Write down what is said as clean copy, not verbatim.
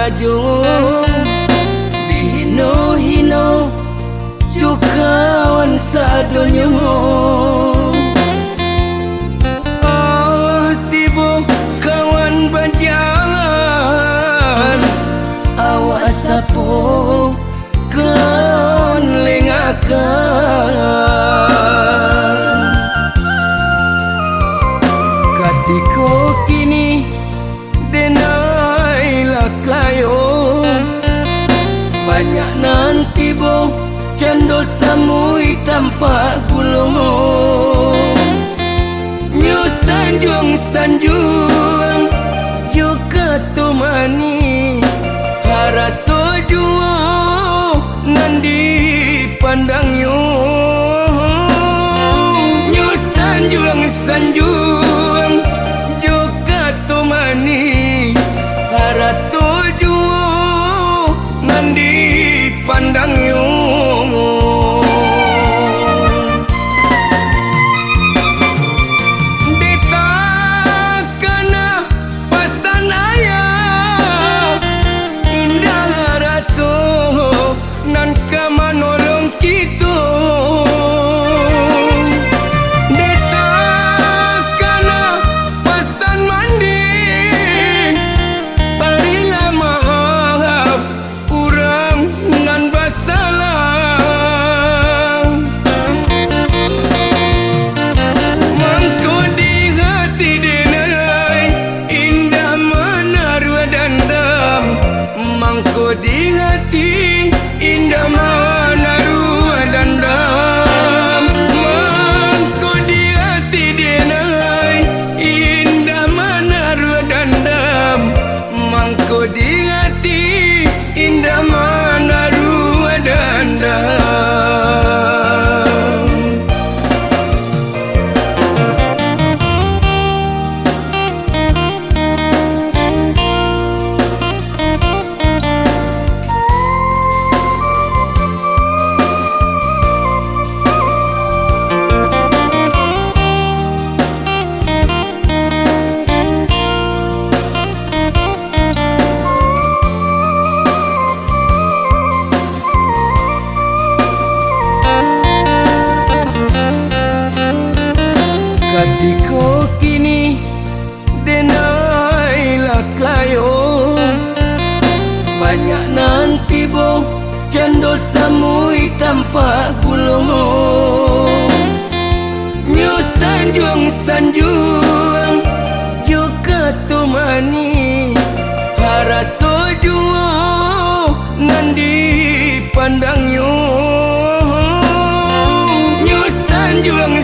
tajung dihino-hino cukawan sadonyo. Oh tibo kawan berjalan awak sapo kawan lengakan. Katiko kini denailah kayo banyak nanti bo cando samui tanpa gulung. Nyo sanjung juga tumani harato juo nandi pandangnya. Nyo sanjung juga tumani harato juo nandi pandangnya. Di hati indah menaruh dendam. Mangko di hati denai indah menaruh dendam. Mangko di hati indah menaruh dendam. Katiko kini denailah kayo banyak nanti bo cando samui tanpa gulung. Nyo sanjung juga tumani harato juo nandi pandangnya. Nyo sanjung